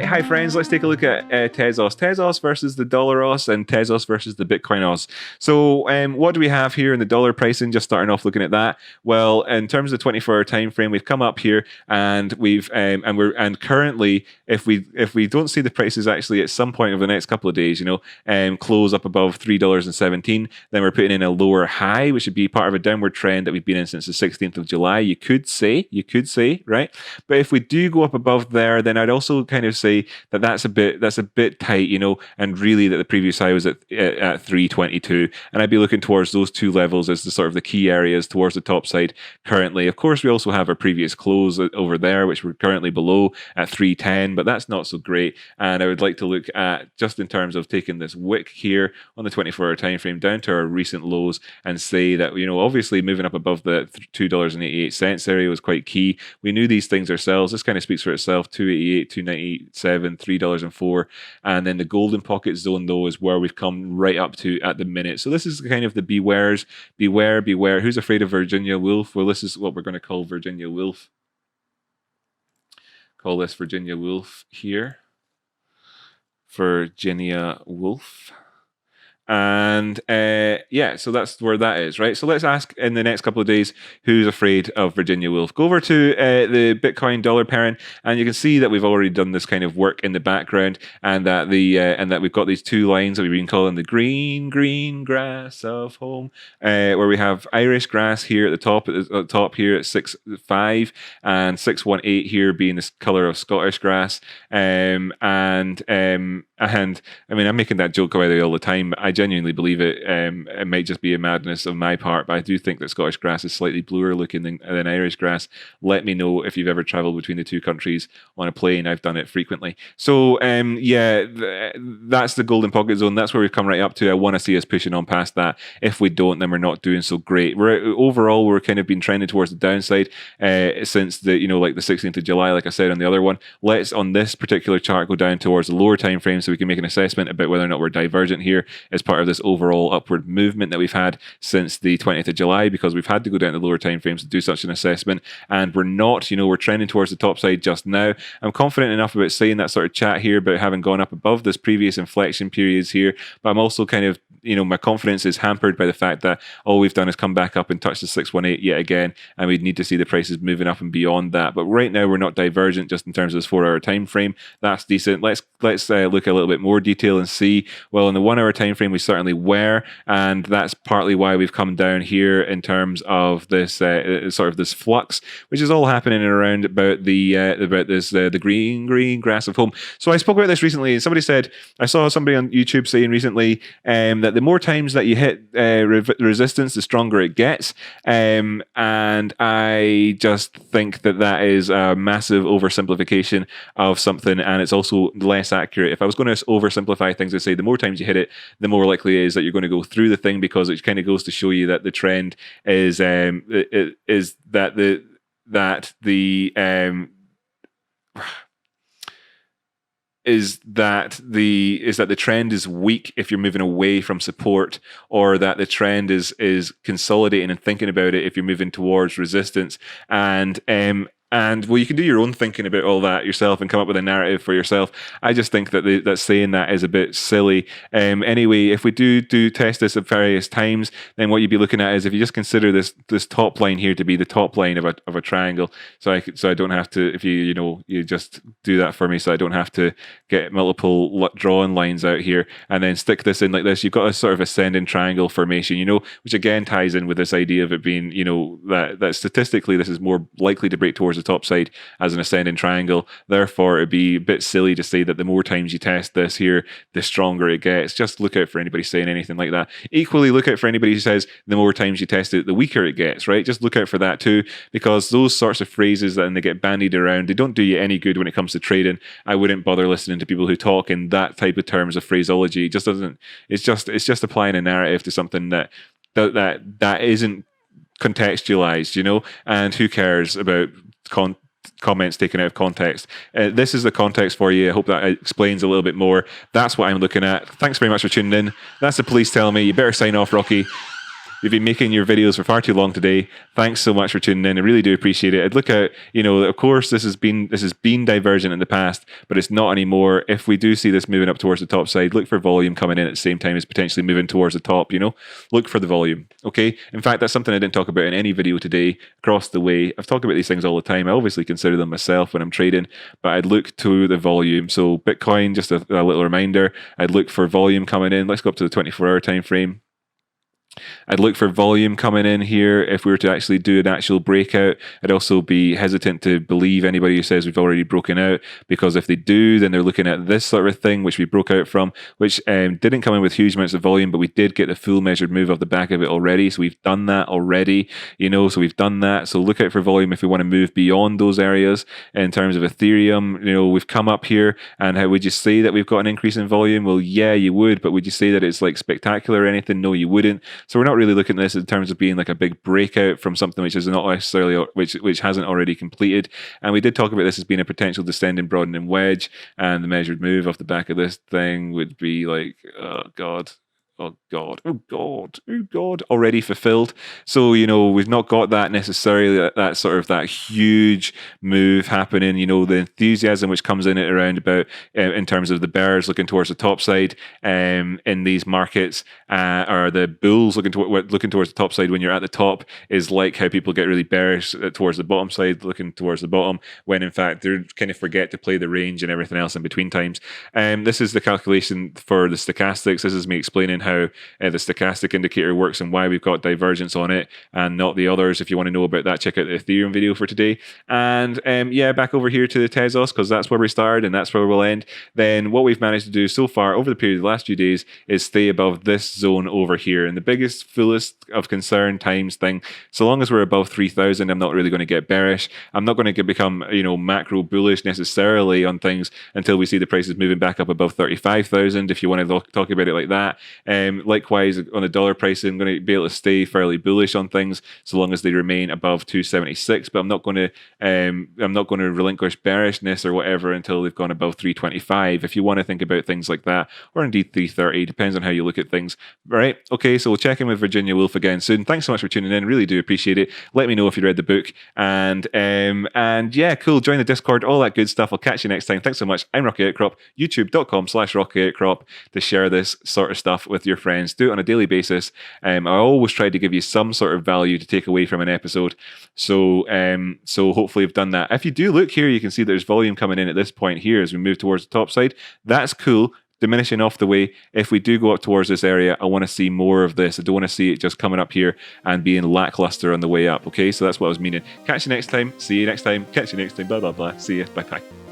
Right, hi friends, let's take a look at Tezos. Tezos versus the Dollaros and Tezos versus the Bitcoinos. So what do we have here in the dollar pricing? Just starting off looking at that. Well, in terms of the 24-hour time frame, we've come up here and we've and currently, if we don't see the prices actually at some point over the next couple of days, close up above $3.17, then we're putting in a lower high, which would be part of a downward trend that we've been in since the 16th of July. You could say, right? But if we do go up above there, then I'd also kind of say that that's a bit tight, and really that the previous high was at 322, and I'd be looking towards those two levels as the sort of the key areas towards the top side currently. Of course, we also have our previous close over there, which we're currently below at 310, but that's not so great. And I would like to look at, just in terms of taking this wick here on the 24-hour time frame down to our recent lows and say that, obviously moving up above the $2.88 area was quite key. We knew these things ourselves. This kind of speaks for itself. 288, 297, $3.04, and then the golden pocket zone though is where we've come right up to at the minute. So this is kind of the bewares, beware. Who's afraid of Virginia Woolf? Well, this is what we're going to call Virginia Woolf. Call this Virginia Woolf here. Virginia Woolf. And so that's where that is, right? So let's ask in the next couple of days who's afraid of Virginia Woolf. Go over to the Bitcoin dollar pairing, and you can see that we've already done this kind of work in the background, and that we've got these two lines that we've been calling the green grass of home, where we have Irish grass here at the top here at 6.5 and 618 here being this color of Scottish grass, and I mean, I'm making that joke by the way all the time, but I genuinely believe it. It might just be a madness of my part, but I do think that Scottish grass is slightly bluer looking than Irish grass. Let me know if you've ever traveled between the two countries on a plane. I've done it frequently. So, that's the golden pocket zone. That's where we've come right up to. I want to see us pushing on past that. If we don't, then we're not doing so great. We're kind of been trending towards the downside since the the 16th of July, like I said on the other one. Let's, on this particular chart, go down towards the lower time frame so we can make an assessment about whether or not we're divergent here as part of this overall upward movement that we've had since the 20th of July, because we've had to go down to lower time frames to do such an assessment, and we're not, we're trending towards the top side just now. I'm confident enough about saying that sort of chat here about having gone up above this previous inflection periods here, but I'm also kind of, my confidence is hampered by the fact that all we've done is come back up and touch the 618 yet again, and we'd need to see the prices moving up and beyond that. But right now we're not divergent just in terms of this 4-hour time frame. That's decent. Let's look at a little bit more detail and see. Well, in the 1-hour time frame we certainly were, and that's partly why we've come down here in terms of this sort of this flux, which is all happening around about the green grass of home. So I spoke about this recently, and somebody said, I saw somebody on YouTube saying recently that the more times that you hit resistance, the stronger it gets, and I just think that is a massive oversimplification of something, and it's also less accurate. If I was going to oversimplify things, I'd say the more times you hit it, the more likely it is that you're going to go through the thing, because it kind of goes to show you that the trend is that the trend is weak if you're moving away from support, or that the trend is consolidating and thinking about it if you're moving towards resistance. And well, you can do your own thinking about all that yourself and come up with a narrative for yourself. I just think that saying that is a bit silly. Anyway, if we do test this at various times, then what you'd be looking at is, if you just consider this top line here to be the top line of a triangle, so I don't have to, if you just do that for me, so I don't have to get multiple drawing lines out here and then stick this in like this. You've got a sort of ascending triangle formation, which again ties in with this idea of it being, that statistically this is more likely to break towards the top side as an ascending triangle. Therefore, it'd be a bit silly to say that the more times you test this here, the stronger it gets. Just look out for anybody saying anything like that. Equally, look out for anybody who says the more times you test it, the weaker it gets, right? Just look out for that too, because those sorts of phrases that they get bandied around, they don't do you any good when it comes to trading. I wouldn't bother listening to people who talk in that type of terms of phraseology. It just doesn't. It's just applying a narrative to something that isn't contextualized, and who cares about comments taken out of context. This is the context for you. I hope that explains a little bit more. That's what I'm looking at. Thanks very much for tuning in. That's the police telling me you better sign off, Rocky. You've been making your videos for far too long today. Thanks so much for tuning in. I really do appreciate it. I'd look at, of course, this has been divergent in the past, but it's not anymore. If we do see this moving up towards the top side, look for volume coming in at the same time as potentially moving towards the top. Look for the volume. Okay. In fact, that's something I didn't talk about in any video today. Across the way, I've talked about these things all the time. I obviously consider them myself when I'm trading, but I'd look to the volume. So Bitcoin, just a little reminder, I'd look for volume coming in. Let's go up to the 24-hour time frame. I'd look for volume coming in here. If we were to actually do an actual breakout, I'd also be hesitant to believe anybody who says we've already broken out, because if they do, then they're looking at this sort of thing, which we broke out from, which didn't come in with huge amounts of volume, but we did get the full measured move off the back of it already. So we've done that already, so we've done that. So look out for volume if we want to move beyond those areas. In terms of Ethereum, we've come up here, and how would you say that we've got an increase in volume? Well, yeah, you would, but would you say that it's like spectacular or anything? No, you wouldn't. So we're not really looking at this in terms of being like a big breakout from something which is not necessarily, which hasn't already completed. And we did talk about this as being a potential descending, broadening wedge, and the measured move off the back of this thing would be like, oh God, already fulfilled. So, we've not got that necessarily, that sort of that huge move happening, the enthusiasm which comes in at around about, in terms of the bears looking towards the top side in these markets, or the bulls looking towards the top side when you're at the top, is like how people get really bearish towards the bottom side, looking towards the bottom, when in fact they're kind of forget to play the range and everything else in between times. This is the calculation for the stochastics. This is me explaining how the stochastic indicator works and why we've got divergence on it and not the others. If you want to know about that, check out the Ethereum video for today. And back over here to the Tezos, because that's where we started and that's where we'll end. Then what we've managed to do so far over the period of the last few days is stay above this zone over here. And the biggest, fullest of concern times thing, so long as we're above 3,000, I'm not really going to get bearish. I'm not going to become macro bullish necessarily on things until we see the prices moving back up above 35,000, if you want to talk about it like that. Likewise, on the dollar price, I'm going to be able to stay fairly bullish on things so long as they remain above 276. But I'm not going to relinquish bearishness or whatever until they've gone above 325. If you want to think about things like that, or indeed 330, depends on how you look at things. All right. Okay. So we'll check in with Virginia Woolf again soon. Thanks so much for tuning in. Really do appreciate it. Let me know if you read the book, and yeah, cool. Join the Discord, all that good stuff. I'll catch you next time. Thanks so much. I'm Rocky Outcrop. YouTube.com/RockyOutcrop to share this sort of stuff with your friends. Do it on a daily basis. I always try to give you some sort of value to take away from an episode. So hopefully I've done that. If you do look here, you can see there's volume coming in at this point here as we move towards the top side. That's cool. Diminishing off the way. If we do go up towards this area, I want to see more of this. I don't want to see it just coming up here and being lackluster on the way up. Okay, so that's what I was meaning. Catch you next time. See you next time. Catch you next time. Blah, blah, blah. See you. Bye, bye.